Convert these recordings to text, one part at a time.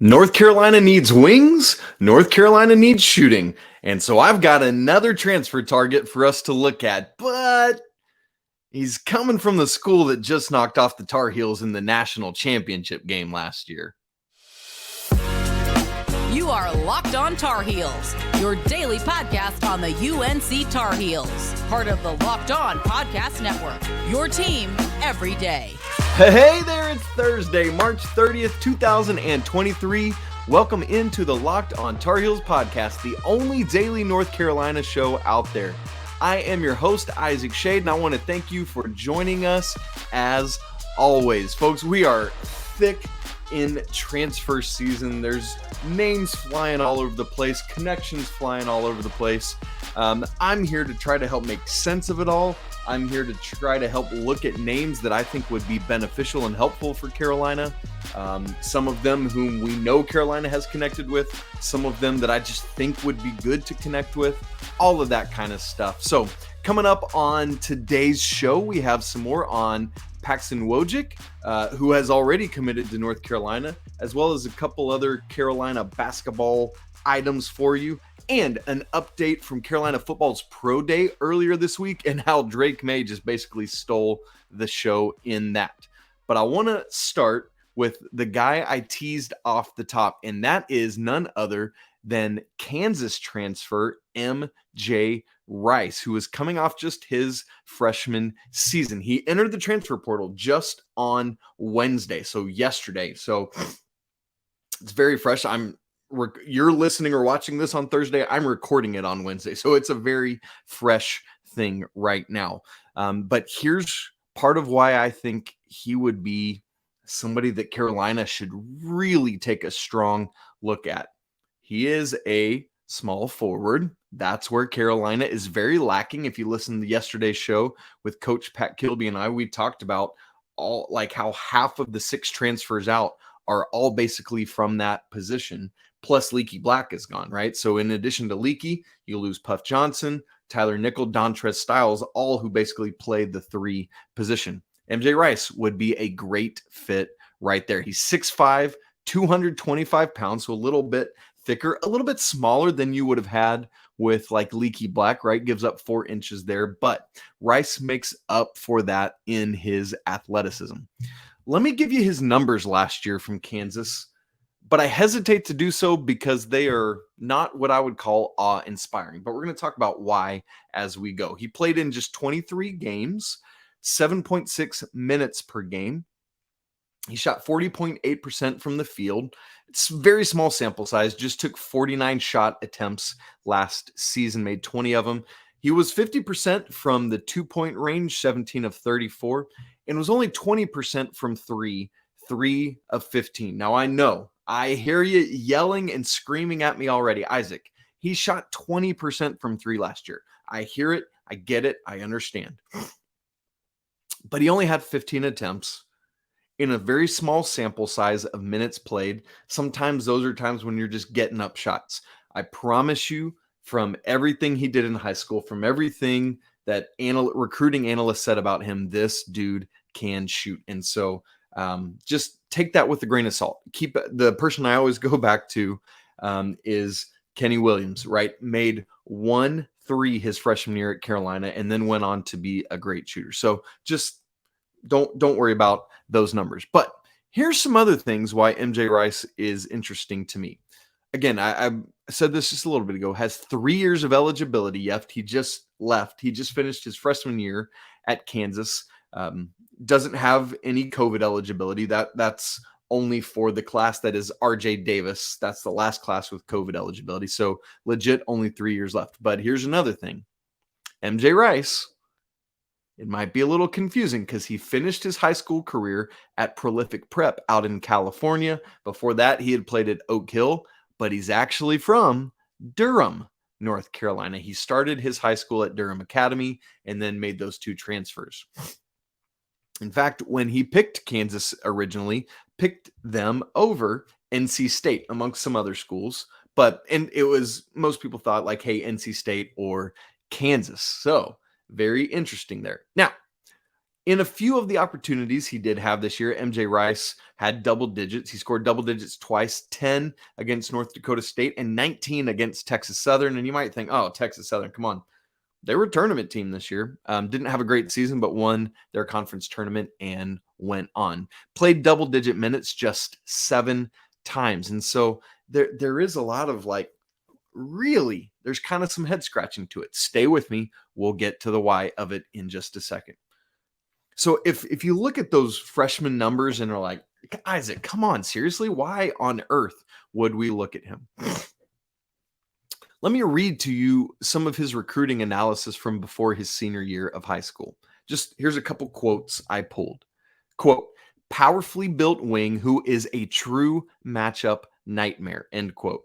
North Carolina needs wings. North Carolina needs shooting. And so I've got another transfer target for us to look at, but he's coming from the school that just knocked off the Tar Heels in the national championship game last year. You are Locked On Tar Heels, your daily podcast on the UNC Tar Heels, part of the Locked On Podcast Network, your team every day. Hey there, it's Thursday, March 30th, 2023. Welcome into the Locked On Tar Heels podcast, the only daily North Carolina show out there. I am your host, Isaac Shade, and I want to thank you for joining us as always. Folks, we are thick in transfer season. There's names flying all over the place, connections flying all over the place. I'm here to try to help make sense of it all. I'm here to try to help look at names that I think would be beneficial and helpful for Carolina. Some of them whom we know Carolina has connected with, some of them that I just think would be good to connect with, all of that kind of stuff. So coming up on today's show, we have some more on Paxson Wojcik, who has already committed to North Carolina, as well as a couple other Carolina basketball items for you, and an update from Carolina football's pro day earlier this week and how Drake Maye just basically stole the show in that. But I want to start with the guy I teased off the top, and that is none other than Kansas transfer MJ Rice, who is coming off just his freshman season. He entered the transfer portal just on Wednesday, so yesterday. So it's very fresh. You're listening or watching this on Thursday. I'm recording it on Wednesday, so it's a very fresh thing right now. But here's part of why I think he would be somebody that Carolina should really take a strong look at. He is a small forward. That's where Carolina is very lacking. If you listen to yesterday's show with Coach Pat Kilby and I, we talked about how half of the 6 transfers out are all basically from that position. Plus Leaky Black is gone, right? So in addition to Leaky, you lose Puff Johnson, Tyler Nickel, Dontrez Styles, all who basically played the 3 position. MJ Rice would be a great fit right there. He's 6'5", 225 pounds, so a little bit thicker, a little bit smaller than you would have had with like Leaky Black, right? Gives up 4 inches there, but Rice makes up for that in his athleticism. Let me give you his numbers last year from Kansas, but I hesitate to do so because they are not what I would call awe-inspiring. But we're going to talk about why as we go. He played in just 23 games, 7.6 minutes per game. He shot 40.8% from the field. It's a very small sample size, just took 49 shot attempts last season, made 20 of them. He was 50% from the 2-point range, 17 of 34, and was only 20% from 3 of 15. Now I hear you yelling and screaming at me already. Isaac, he shot 20% from 3 last year. I hear it. I get it. I understand. But he only had 15 attempts in a very small sample size of minutes played. Sometimes those are times when you're just getting up shots. I promise you, from everything he did in high school, from everything that recruiting analysts said about him, this dude can shoot. And so just take that with a grain of salt. Keep the person I always go back to is Kenny Williams, right? Made 1 3 his freshman year at Carolina and then went on to be a great shooter. So just don't worry about those numbers. But here's some other things why MJ Rice is interesting to me. Again, I said this just a little bit ago, has 3 years of eligibility left. He just finished his freshman year at Kansas. Doesn't have any COVID eligibility. That's only for the class that is RJ Davis. That's the last class with COVID eligibility. So legit only 3 years left. But here's another thing. MJ Rice, it might be a little confusing because he finished his high school career at Prolific Prep out in California. Before that, he had played at Oak Hill, but he's actually from Durham, North Carolina. He started his high school at Durham Academy and then made those 2 transfers. In fact, when he picked Kansas originally, picked them over NC State amongst some other schools. And it was, most people thought like, hey, NC State or Kansas. So very interesting there. Now, In a few of the opportunities he did have this year, MJ Rice had double digits. He scored double digits twice, 10 against North Dakota State and 19 against Texas Southern. And you might think, oh, Texas Southern, come on. They were a tournament team this year. Didn't have a great season, but won their conference tournament and went on. Played double-digit minutes just 7 times. And so there is a lot of really, there's kind of some head scratching to it. Stay with me. We'll get to the why of it in just a second. So if you look at those freshman numbers and are like, Isaac, come on, seriously? Why on earth would we look at him? Let me read to you some of his recruiting analysis from before his senior year of high school. Just here's a couple quotes I pulled. Quote, powerfully built wing who is a true matchup nightmare, end quote.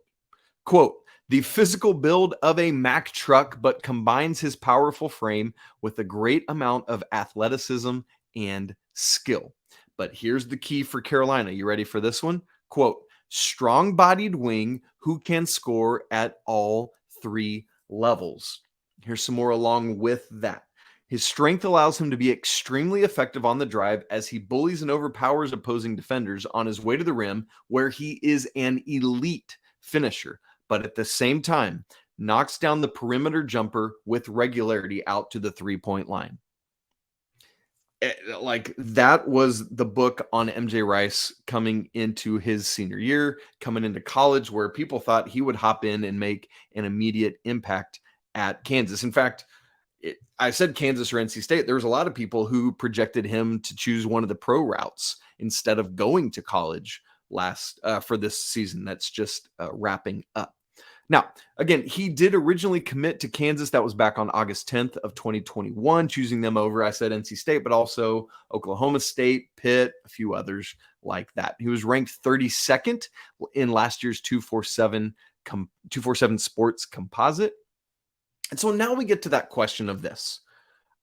Quote, the physical build of a Mack truck, but combines his powerful frame with a great amount of athleticism and skill. But here's the key for Carolina. You ready for this one? Quote, strong-bodied wing who can score at all 3 levels. Here's some more along with that. His strength allows him to be extremely effective on the drive as he bullies and overpowers opposing defenders on his way to the rim, where he is an elite finisher, but at the same time, knocks down the perimeter jumper with regularity out to the 3-point line. That was the book on MJ Rice coming into his senior year, coming into college, where people thought he would hop in and make an immediate impact at Kansas. In fact, I said Kansas or NC State. There was a lot of people who projected him to choose one of the pro routes instead of going to college for this season that's just wrapping up. Now, again, he did originally commit to Kansas. That was back on August 10th of 2021, choosing them over, I said NC State, but also Oklahoma State, Pitt, a few others like that. He was ranked 32nd in last year's 247 Sports Composite. And so now we get to that question of this.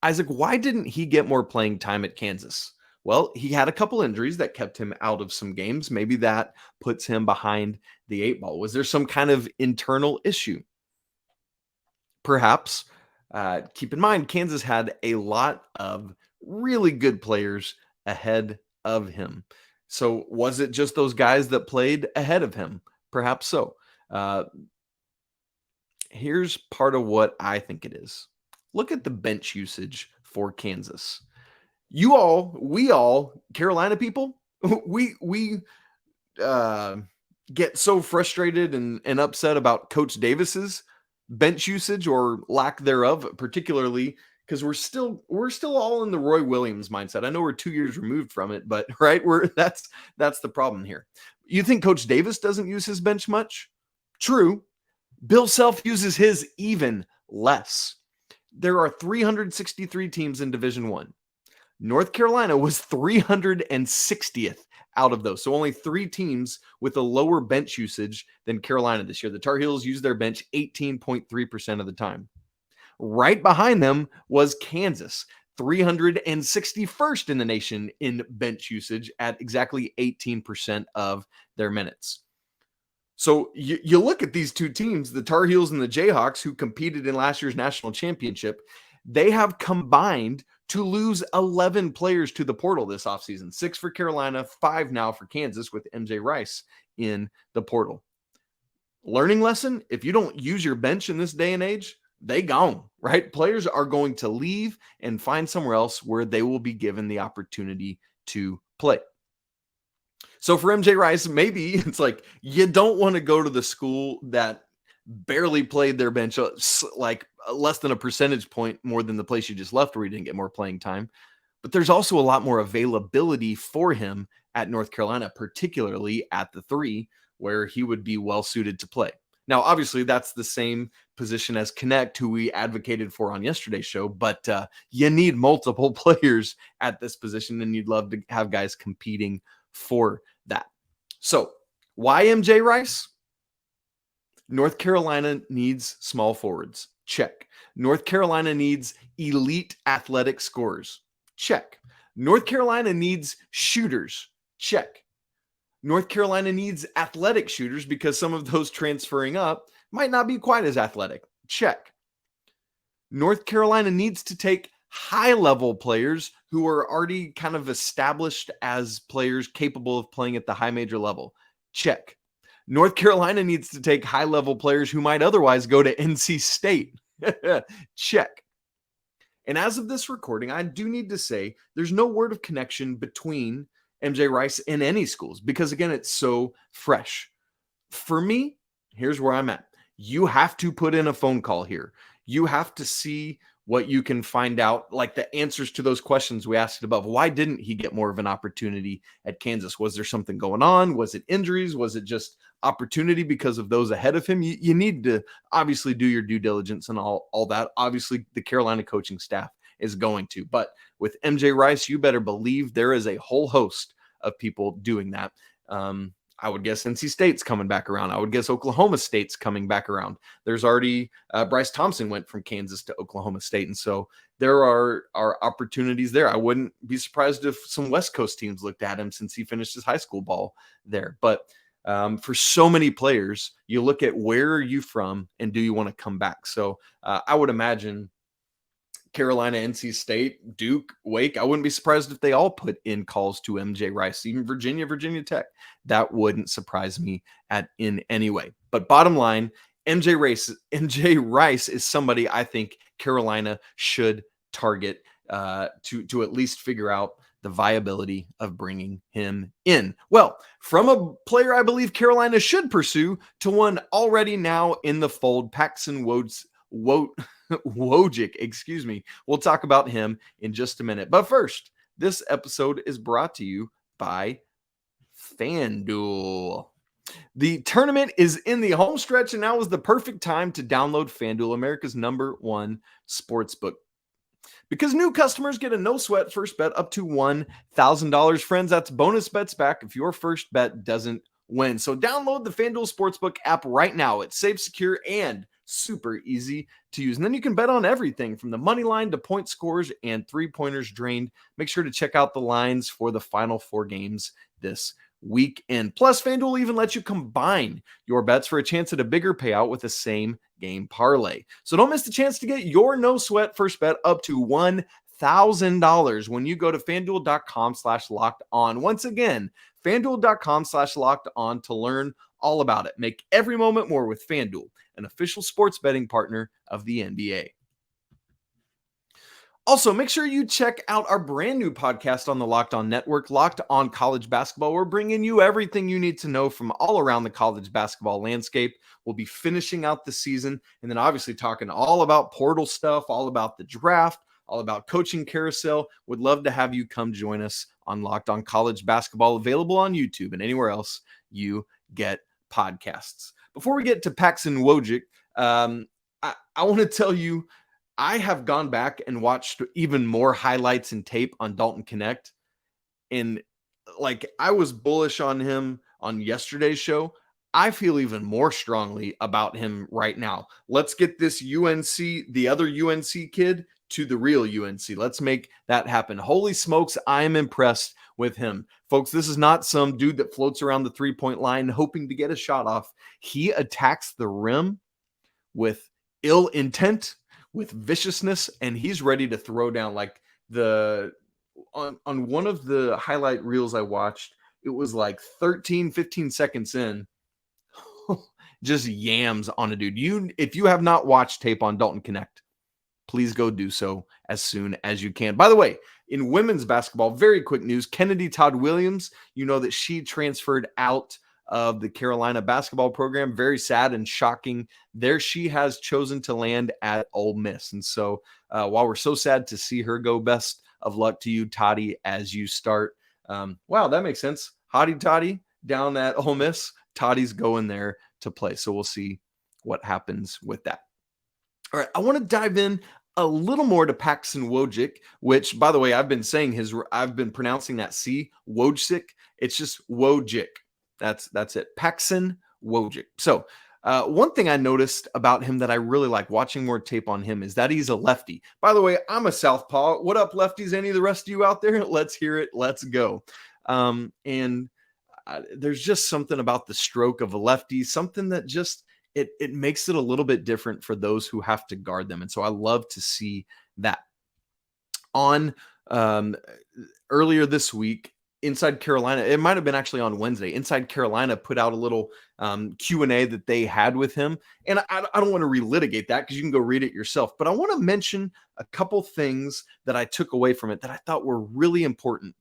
Isaac, why didn't he get more playing time at Kansas? Well, he had a couple injuries that kept him out of some games. Maybe that puts him behind the 8 ball. Was there some kind of internal issue? Perhaps. Keep in mind, Kansas had a lot of really good players ahead of him. So was it just those guys that played ahead of him? Perhaps so. Here's part of what I think it is. Look at the bench usage for Kansas. We all, Carolina people, we get so frustrated and upset about Coach Davis's bench usage or lack thereof, particularly because we're still all in the Roy Williams mindset. I know we're 2 years removed from it, but right, that's the problem here. You think Coach Davis doesn't use his bench much? True. Bill Self uses his even less. There are 363 teams in Division I. North Carolina was 360th out of those. So only 3 teams with a lower bench usage than Carolina this year. The Tar Heels used their bench 18.3% of the time. Right behind them was Kansas, 361st in the nation in bench usage at exactly 18% of their minutes. So you look at these 2 teams, the Tar Heels and the Jayhawks, who competed in last year's national championship, they have combined to lose 11 players to the portal this offseason. 6 for Carolina, 5 now for Kansas with MJ Rice in the portal. Learning lesson, if you don't use your bench in this day and age, they gone, right? Players are going to leave and find somewhere else where they will be given the opportunity to play. So for MJ Rice, maybe it's like you don't want to go to the school that barely played their bench, like less than a percentage point more than the place you just left where he didn't get more playing time. But there's also a lot more availability for him at North Carolina, particularly at the 3, where he would be well suited to play. Now, obviously, that's the same position as Knecht, who we advocated for on yesterday's show, but you need multiple players at this position, and you'd love to have guys competing for that. So why MJ Rice? North Carolina needs small forwards. Check. North Carolina needs elite athletic scorers. Check. North Carolina needs shooters. Check. North Carolina needs athletic shooters because some of those transferring up might not be quite as athletic. Check. North Carolina needs to take high-level players who are already kind of established as players capable of playing at the high major level. Check. North Carolina needs to take high-level players who might otherwise go to NC State. Check. And as of this recording, I do need to say there's no word of connection between MJ Rice and any schools because, again, it's so fresh. For me, here's where I'm at. You have to put in a phone call here. You have to see what you can find out, like the answers to those questions we asked above. Why didn't he get more of an opportunity at Kansas? Was there something going on? Was it injuries? Was it just opportunity because of those ahead of him? You need to obviously do your due diligence and all that. Obviously, the Carolina coaching staff is going to. But with MJ Rice, you better believe there is a whole host of people doing that. I would guess NC State's coming back around. I would guess Oklahoma State's coming back around. There's already Bryce Thompson went from Kansas to Oklahoma State. And so there are opportunities there. I wouldn't be surprised if some West Coast teams looked at him since he finished his high school ball there. But for so many players, you look at where are you from and do you want to come back? So I would imagine Carolina, NC State, Duke, Wake. I wouldn't be surprised if they all put in calls to MJ Rice, even Virginia Tech. That wouldn't surprise me in any way. But bottom line, MJ Rice is somebody I think Carolina should target to at least figure out the viability of bringing him in. Well, from a player I believe Carolina should pursue to one already now in the fold, Paxson Wojcik, excuse me. We'll talk about him in just a minute. But first, this episode is brought to you by FanDuel. The tournament is in the home stretch, and now is the perfect time to download FanDuel, America's #1 sportsbook. Because new customers get a no-sweat first bet up to $1,000. Friends, that's bonus bets back if your first bet doesn't win. So download the FanDuel Sportsbook app right now. It's safe, secure, and super easy to use. And then you can bet on everything from the money line to point scores and three-pointers drained. Make sure to check out the lines for the final 4 games this weekend. Plus, FanDuel even lets you combine your bets for a chance at a bigger payout with the same game parlay. So don't miss the chance to get your no-sweat first bet up to $1,000 when you go to FanDuel.com/locked-on. Once again, FanDuel.com/locked-on to learn all about it. Make every moment more with FanDuel, an official sports betting partner of the NBA. Also, make sure you check out our brand new podcast on the Locked On Network, Locked On College Basketball. We're bringing you everything you need to know from all around the college basketball landscape. We'll be finishing out the season and then obviously talking all about portal stuff, all about the draft, all about coaching carousel. Would love to have you come join us on Locked On College Basketball, available on YouTube and anywhere else you get podcasts. Before we get to Paxson Wojcik, I want to tell you, I have gone back and watched even more highlights and tape on Dalton Knecht. And like, I was bullish on him on yesterday's show. I feel even more strongly about him right now. Let's get this the other UNC kid, to the real UNC. Let's make that happen. Holy smokes, I am impressed with him. Folks, this is not some dude that floats around the three-point line hoping to get a shot off. He attacks the rim with ill intent, with viciousness, and he's ready to throw down. Like on one of the highlight reels I watched, it was like 15 seconds in, just yams on a dude. If you have not watched tape on Dalton Knecht, please go do so as soon as you can. By the way, in women's basketball, very quick news, Kennedy Todd-Williams, you know that she transferred out of the Carolina basketball program. Very sad and shocking. There she has chosen to land at Ole Miss. And so while we're so sad to see her go, best of luck to you, Toddy, as you start. Wow, that makes sense. Hottie Toddy down at Ole Miss. Toddy's going there to play. So we'll see what happens with that. All right, I want to dive in a little more to Paxson Wojcik, which, by the way, I've been pronouncing that C, Wojcik. It's just Wojcik. That's it. Paxson Wojcik. So one thing I noticed about him that I really like watching more tape on him is that he's a lefty. By the way, I'm a southpaw. What up, lefties? Any of the rest of you out there? Let's hear it. Let's go. There's just something about the stroke of a lefty, something that just it makes it a little bit different for those who have to guard them. And so I love to see that. On earlier this week, Inside Carolina, it might have been actually on Wednesday, Inside Carolina put out a little Q&A that they had with him. And I don't want to relitigate that because you can go read it yourself. But I want to mention a couple things that I took away from it that I thought were really important,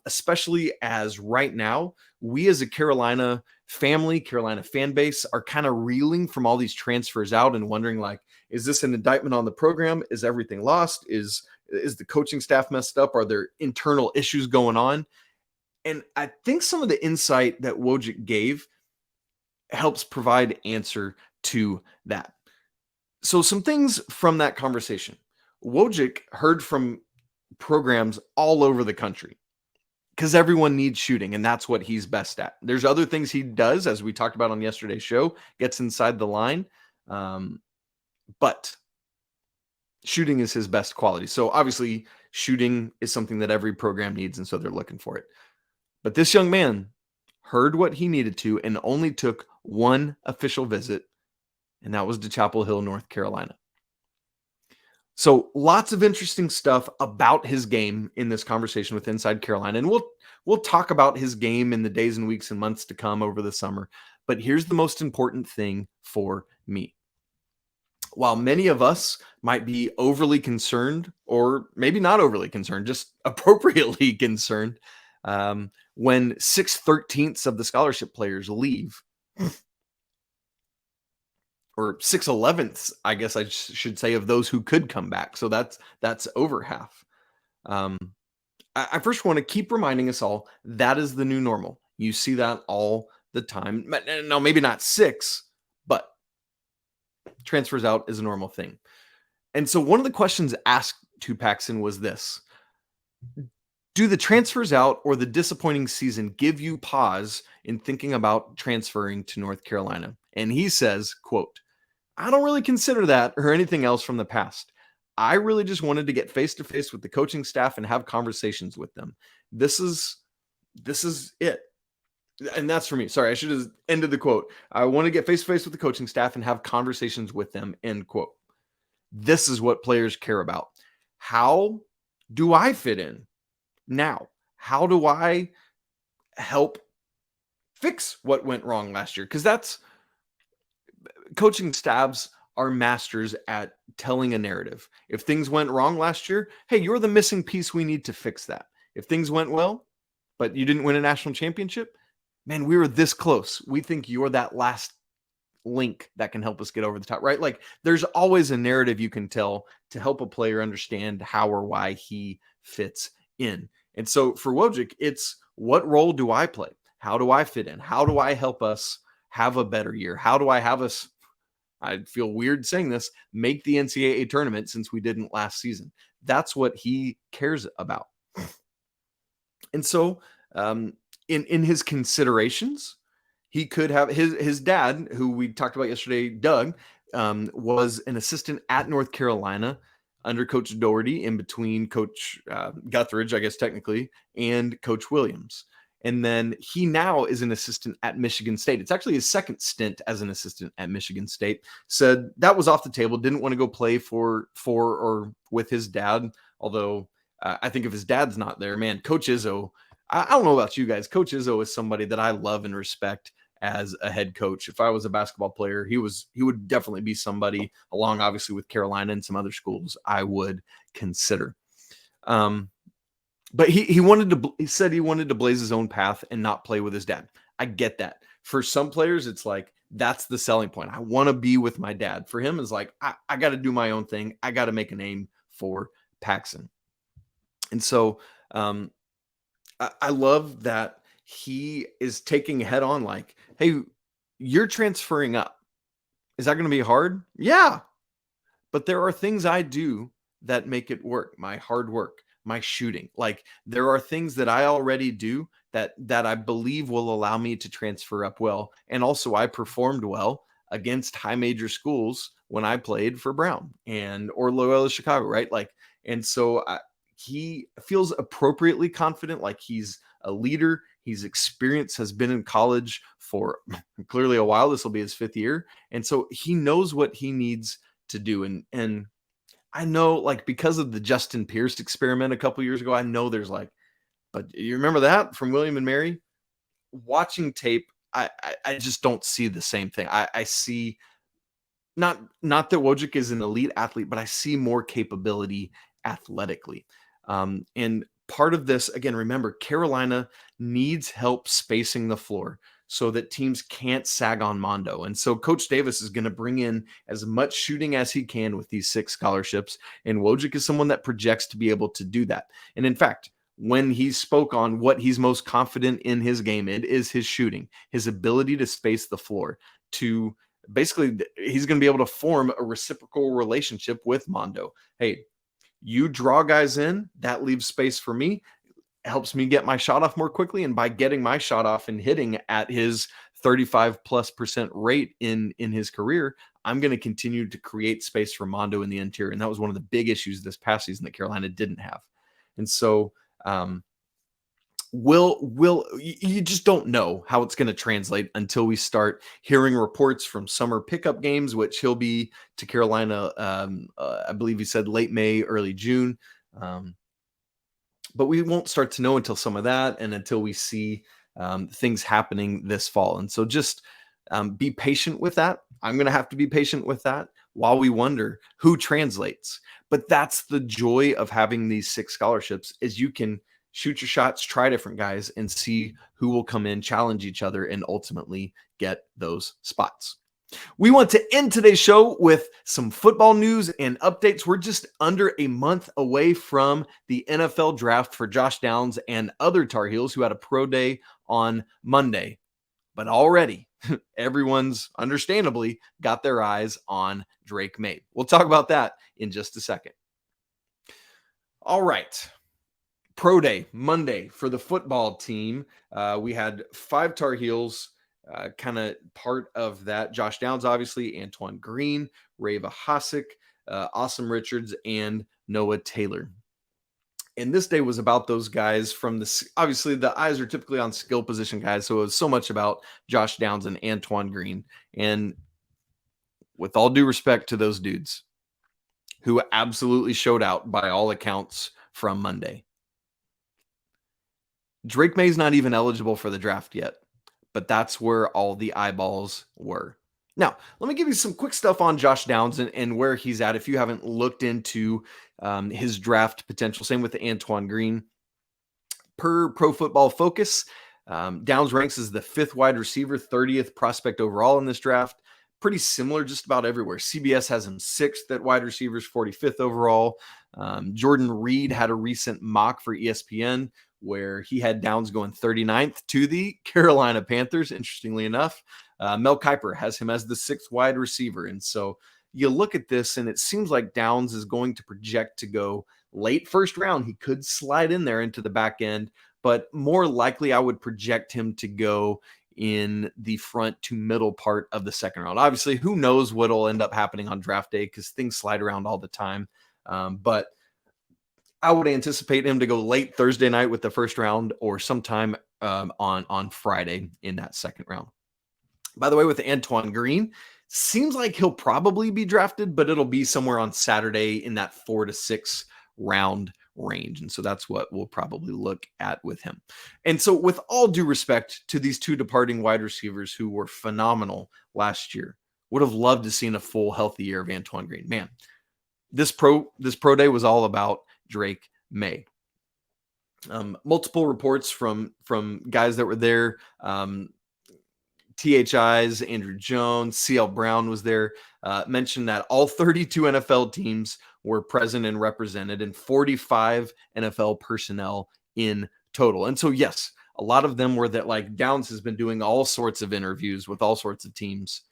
especially as right now, we as a Carolina family, Carolina fan base are kind of reeling from all these transfers out and wondering, like, is this an indictment on the program? Is everything lost? Is the coaching staff messed up? Are there internal issues going on? And I think some of the insight that Wojcik gave helps provide answer to that. So some things from that conversation. Wojcik heard from programs all over the country because everyone needs shooting, and that's what he's best at. There's other things he does, as we talked about on yesterday's show, gets inside the line, but shooting is his best quality. So obviously shooting is something that every program needs, and so they're looking for it. But this young man heard what he needed to and only took one official visit, and that was to Chapel Hill, North Carolina. So lots of interesting stuff about his game in this conversation with Inside Carolina, and we'll talk about his game in the days and weeks and months to come over the summer. But here's the most important thing for me. While many of us might be overly concerned, or maybe not overly concerned, just appropriately concerned, when 6/13 of the scholarship players leave, or 6/11, I guess I should say, of those who could come back. So that's over half. I first want to keep reminding us all that is the new normal. You see that all the time. No, maybe not 6, but transfers out is a normal thing. And so one of the questions asked to Paxson was this: do the transfers out or the disappointing season give you pause in thinking about transferring to North Carolina? And he says, quote, "I don't really consider that or anything else from the past. I really just wanted to get face-to-face with the coaching staff and have conversations with them. This is it." And that's for me. Sorry, I should have ended the quote. "I want to get face-to-face with the coaching staff and have conversations with them," end quote. This is what players care about. How do I fit in now? How do I help fix what went wrong last year? Because that's coaching staffs are masters at telling a narrative. If things went wrong last year, hey, you're the missing piece. We need to fix that. If things went well, but you didn't win a national championship, man, we were this close. We think you're that last link that can help us get over the top, right? Like, there's always a narrative you can tell to help a player understand how or why he fits in. And so for Wojcik, it's, what role do I play? How do I fit in? How do I help us have a better year? How do I have us, I feel weird saying this, make the NCAA tournament since we didn't last season? That's what he cares about. And so in his considerations, he could have his dad, who we talked about yesterday, Doug, was an assistant at North Carolina under Coach Doherty, in between Coach Guthridge, I guess technically, and Coach Williams. And then he now is an assistant at Michigan State. It's actually his second stint as an assistant at Michigan State. Said that was off the table, didn't want to go play for or with his dad, although I think if his dad's not there, man, Coach Izzo, I don't know about you guys, Coach Izzo is somebody that I love and respect as a head coach. If I was a basketball player, he would definitely be somebody, along obviously with Carolina and some other schools, I would consider. But he said he wanted to blaze his own path and not play with his dad. I get that. For some players, it's like, that's the selling point. I want to be with my dad. For him, it's like, I got to do my own thing. I got to make a name for Paxson. And so I love that he is taking head on, like, hey, you're transferring up. Is that going to be hard? Yeah. But there are things I do that make it work. My hard work, my shooting. Like, there are things that I already do that I believe will allow me to transfer up well. And also, I performed well against high major schools when I played for Brown or Loyola Chicago, right? Like, and so he feels appropriately confident, like he's a leader. He's experienced, has been in college for clearly a while. This will be his 5th year. And so he knows what he needs to do. And I know, like, because of the Justin Pierce experiment a couple years ago, I know there's like, but you remember that from William and Mary? Watching tape, I just don't see the same thing. I see not that Wojcik is an elite athlete, but I see more capability athletically. And part of this, again, remember, Carolina needs help spacing the floor so that teams can't sag on Mondo. And so Coach Davis is going to bring in as much shooting as he can with these 6 scholarships. And Wojcik is someone that projects to be able to do that. And in fact, when he spoke on what he's most confident in his game, it is his shooting, his ability to space the floor, to basically he's going to be able to form a reciprocal relationship with Mondo. Hey, you draw guys in, that leaves space for me, helps me get my shot off more quickly. And by getting my shot off and hitting at his 35+% rate in his career, I'm going to continue to create space for Mondo in the interior. And that was one of the big issues this past season that Carolina didn't have. And so you just don't know how it's going to translate until we start hearing reports from summer pickup games, which he'll be to Carolina. I believe he said late May, early June. But we won't start to know until some of that and until we see things happening this fall. And so just be patient with that. I'm going to have to be patient with that while we wonder who translates. But that's the joy of having these 6 scholarships, is you can shoot your shots, try different guys, and see who will come in, challenge each other, and ultimately get those spots. We want to end today's show with some football news and updates. We're just under a month away from the NFL draft for Josh Downs and other Tar Heels who had a pro day on Monday. But already, everyone's understandably got their eyes on Drake Maye. We'll talk about that in just a second. All right. Pro day Monday for the football team. We had 5 Tar Heels, kind of part of that. Josh Downs, obviously, Antoine Green, Vohasek, Asim Richards, and Noah Taylor. And this day was about those guys from obviously the eyes are typically on skill position guys. So it was so much about Josh Downs and Antoine Green. And with all due respect to those dudes who absolutely showed out by all accounts from Monday, Drake Maye's not even eligible for the draft yet, but that's where all the eyeballs were. Now, let me give you some quick stuff on Josh Downs and where he's at if you haven't looked into his draft potential. Same with Antoine Green. Per Pro Football Focus, Downs ranks as the 5th wide receiver, 30th prospect overall in this draft. Pretty similar just about everywhere. CBS has him 6th at wide receivers, 45th overall. Jordan Reed had a recent mock for ESPN where he had Downs going 39th to the Carolina Panthers, interestingly enough. Mel Kiper has him as the 6th wide receiver. And so you look at this and it seems like Downs is going to project to go late first round. He could slide in there into the back end, but more likely I would project him to go in the front to middle part of the second round. Obviously, who knows what will end up happening on draft day because things slide around all the time. But I would anticipate him to go late Thursday night with the first round or sometime on Friday in that second round. By the way, with Antoine Green, seems like he'll probably be drafted, but it'll be somewhere on Saturday in that 4 to 6 round range. And so that's what we'll probably look at with him. And so with all due respect to these 2 departing wide receivers who were phenomenal last year, would have loved to seen a full healthy year of Antoine Green. Man, this pro day was all about Drake Maye. Multiple reports from guys that were there. THI's Andrew Jones, CL Brown was there, mentioned that all 32 NFL teams were present and represented and 45 NFL personnel in total. And so, yes, a lot of them were that like Downs has been doing all sorts of interviews with all sorts of teams,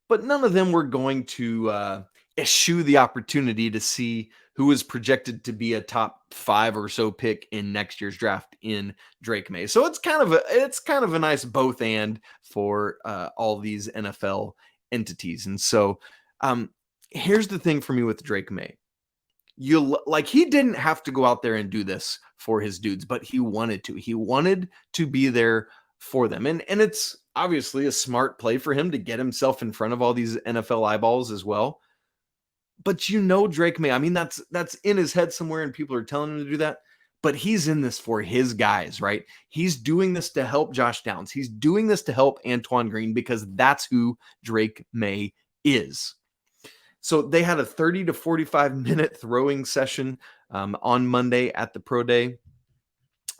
but none of them were going to eschew the opportunity to see who is projected to be a top 5 or so pick in next year's draft in Drake Maye. So it's kind of a nice both and for all these NFL entities. And so here's the thing for me with Drake Maye. He didn't have to go out there and do this for his dudes, but he wanted to. He wanted to be there for them. And it's obviously a smart play for him to get himself in front of all these NFL eyeballs as well. But Drake Maye, I mean, that's in his head somewhere and people are telling him to do that. But he's in this for his guys, right? He's doing this to help Josh Downs. He's doing this to help Antoine Green because that's who Drake Maye is. So they had a 30 to 45 minute throwing session on Monday at the Pro Day.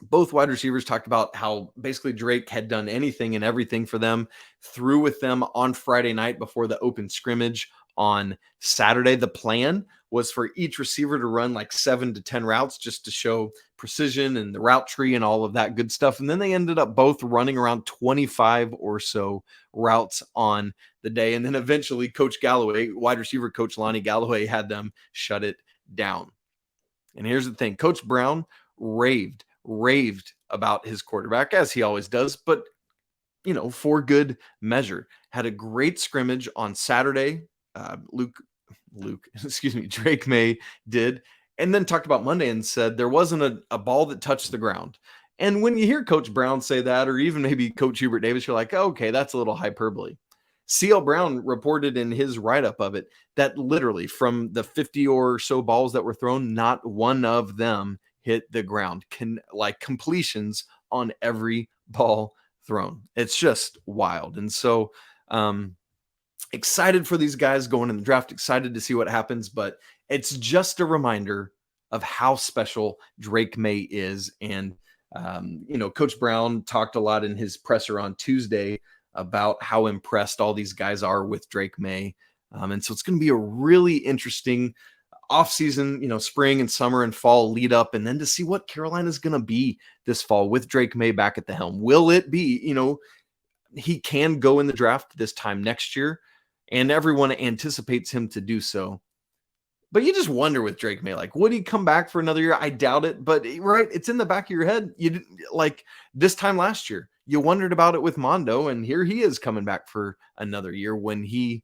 Both wide receivers talked about how basically Drake had done anything and everything for them, threw with them on Friday night before the open scrimmage on Saturday. The plan was for each receiver to run like 7 to 10 routes just to show precision and the route tree and all of that good stuff. And then they ended up both running around 25 or so routes on the day. And then eventually Coach Galloway, wide receiver coach Lonnie Galloway, had them shut it down. And here's the thing. Coach Brown raved about his quarterback, as he always does, but, for good measure. Had a great scrimmage on Saturday. Drake Maye did, and then talked about Monday and said there wasn't a ball that touched the ground. And when you hear Coach Brown say that, or even maybe Coach Hubert Davis, you're like, okay, that's a little hyperbole. CL Brown reported in his write-up of it that literally from the 50 or so balls that were thrown, not one of them hit the ground. Completions on every ball thrown. It's just wild. And so excited for these guys going in the draft, excited to see what happens, but it's just a reminder of how special Drake Maye is. And, Coach Brown talked a lot in his presser on Tuesday about how impressed all these guys are with Drake Maye. And so it's going to be a really interesting offseason, spring and summer and fall lead up, and then to see what Carolina's going to be this fall with Drake Maye back at the helm. Will it be, he can go in the draft this time next year, and everyone anticipates him to do so. But you just wonder with Drake Maye, would he come back for another year? I doubt it, but right, it's in the back of your head. You this time last year, you wondered about it with Mondo, and here he is coming back for another year when he,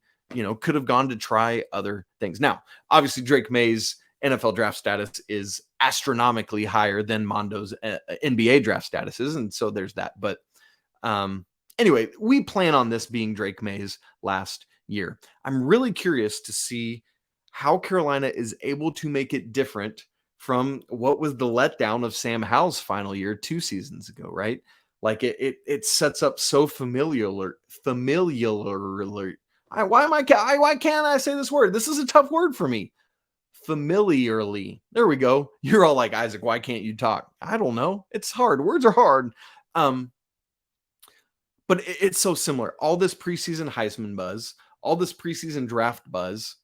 could have gone to try other things. Now, obviously, Drake Maye's NFL draft status is astronomically higher than Mondo's NBA draft status is, and so there's that. But anyway, we plan on this being Drake Maye's last year. I'm really curious to see how Carolina is able to make it different from what was the letdown of Sam Howell's final year 2 seasons ago, right? It sets up so familiarly. Why can't I say this word? This is a tough word for me. Familiarly. There we go. You're all like, Isaac, why can't you talk? I don't know. It's hard. Words are hard. But it's so similar. All this preseason Heisman buzz, all this preseason draft buzz.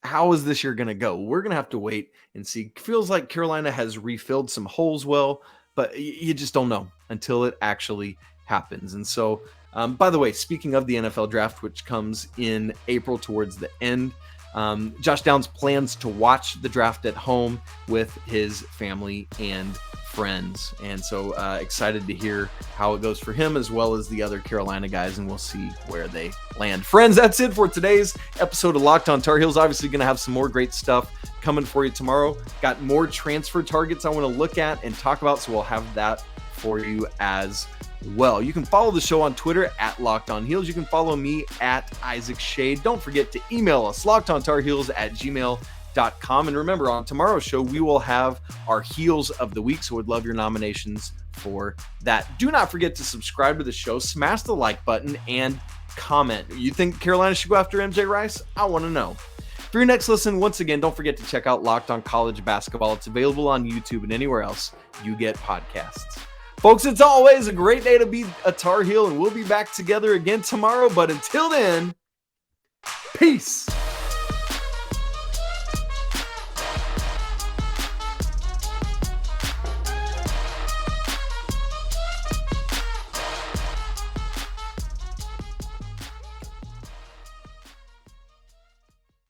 How is this year going to go? We're going to have to wait and see. Feels like Carolina has refilled some holes well, but you just don't know until it actually happens. And so, by the way, speaking of the NFL draft, which comes in April towards the end, Josh Downs plans to watch the draft at home with his family and friends. And so excited to hear how it goes for him as well as the other Carolina guys, and we'll see where they land. Friends, that's it for today's episode of Locked On Tar Heels. Obviously going to have some more great stuff coming for you tomorrow. Got more transfer targets I want to look at and talk about, so we'll have that for you as well. You can follow the show on Twitter at Locked On Heels. You can follow me at Isaac Shade. Don't forget to email us, lockedontarheels@gmail.com. And remember, on tomorrow's show, we will have our Heels of the Week, so we'd love your nominations for that. Do not forget to subscribe to the show, smash the like button, and comment. You think Carolina should go after MJ Rice? I want to know. For your next listen, once again, don't forget to check out Locked On College Basketball. It's available on YouTube and anywhere else you get podcasts. Folks, it's always a great day to be a Tar Heel, and we'll be back together again tomorrow. But until then, peace.